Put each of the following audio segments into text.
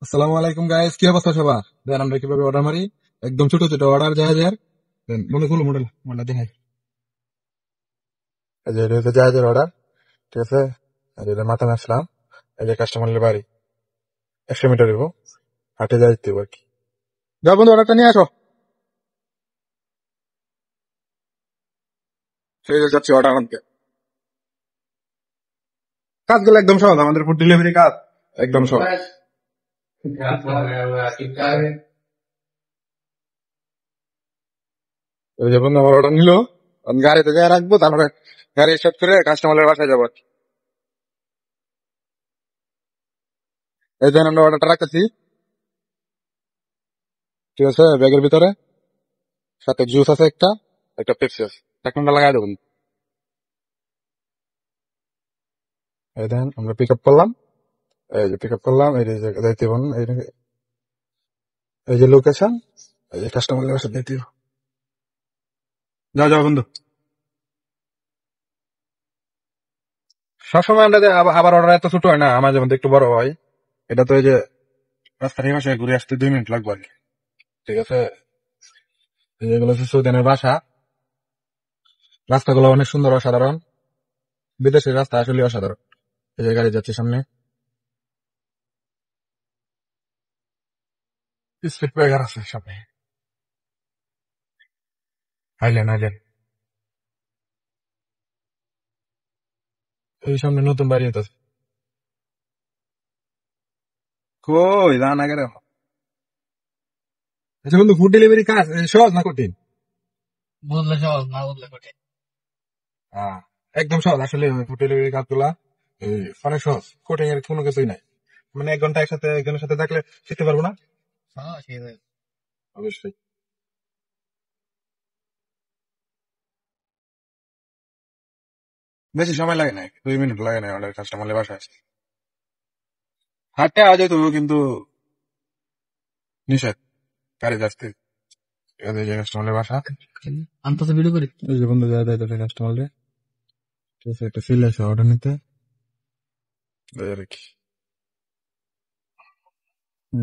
আসসালামু আলাইকুম গাইস, কি অবস্থা সবার? দেন আমরা কিভাবে অর্ডার মারি। একদম ছোট ছোট অর্ডার জাহাজের। দেন মনে খুলো মডেল দেখাই। এই যে এটা হচ্ছে জাহাজের অর্ডার, ঠিক আছে। আর এটা মাথা নাচলাম। এই যে কাস্টমারের বাড়ি 100 মিটার দিব, হাটে যাইতে দিব আর কি। যাও বন্ধু, অর্ডারটা নিয়ে আসো। সেই যে যাচ্ছি অর্ডার আনতে। কাজগুলো একদম সহজ, আমাদের ফুড ডেলিভারি কাজ একদম সহজ। এই যে বন্ধু আমার অর্ডার নিলো, আমি গাড়িতে যাই রাখবো, তারপরে গাড়ি স্টার্ট করে কাস্টমারের বাসায় যাবো আর কি। এই যে আমরা অর্ডারটা রাখতেছি, ঠিক আছে। ব্যাগের ভিতরে সাথে জুস আছে, একটা একটা পেপসি আছে। ঢাকনাটা লাগাই দেবেন। এই দেখেন আমরা পিক আপ করলাম। এই যে পিক আপ করলাম, এই যে যাইতে হবেন, এই যে লোকেশন, এই যে কাস্টমারের কাছে যাইতে হবে। যাও যাও বন্ধু। সবসময় আমরা আবার অর্ডার এত ছোট হয় না, আমার যেমন একটু বড় হয়। এটা তো এই যে রাস্তার এই পাশে ঘুরে আসতে 2 মিনিট লাগবে আর কি, ঠিক আছে। এই যে এগুলো হচ্ছে সৌদানের বাসা। রাস্তাগুলো অনেক সুন্দর, অসাধারণ। বিদেশের রাস্তা আসলে অসাধারণ। এই যে গাড়ি যাচ্ছে সামনে, স্পিড ব্রেকার আছে সামনে। হাইলেন হাইলেন। এই সামনে নতুন বাড়ি হইতেছে। কই দান আগে রাখো। আচ্ছা বন্ধু, ফুড ডেলিভারি কাজ সহজ না কঠিন? বুঝলে সহজ, না বুঝলে কঠিন। হ্যাঁ, একদম সহজ আসলে। ফুড ডেলিভারি কাজগুলা অনেক সহজ, কঠিন এর কোনো কিছুই নাই। মানে 1 ঘন্টা একসাথে একজনের সাথে থাকলে শিখতে পারবো না? সহজ হয়ে যাবে। অবশ্যই। বেশি সময় লাগে না, 2 মিনিট লাগে না অর্ডার কাস্টমারের বাসায় আসতে। হাঁটতে আওয়া যেত কিন্তু নিষেধ গাড়ি আসতে। এই যে কাস্টমারের বাসা। আনতে ভিডিও করি। এই যে বন্ধু যায় দেয় কাস্টমারে, ঠিক আছে। একটা সিল আছে অর্ডার নিতে, এই আর কি।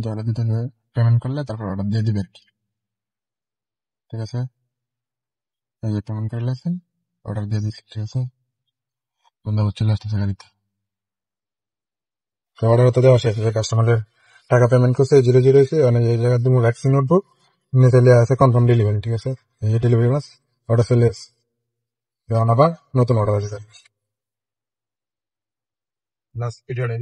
অর্ডার দিতে হবে, পেমেন্ট করলে তারপর অর্ডার দিয়ে দিবে আর কি, ঠিক আছে। এই যে পেমেন্ট করে লেছেন, অর্ডার দিয়ে দিচ্ছি, ঠিক আছে। বন্ধু আবার চলে আসতেছে গাড়িতে। অর্ডার তো দেওয়া শেষ, কাস্টমারের টাকা পেমেন্ট করছে, 0-0 হয়েছে। মানে এই জায়গায় তুমি ভ্যাকসিন নোটবুক নিয়ে চলে আসে কনফার্ম ডেলিভারি, ঠিক আছে। এই যে ডেলিভারি মাস অর্ডার চলে এসে, আবার নতুন অর্ডার আছে। লাস্ট ভিডিওটা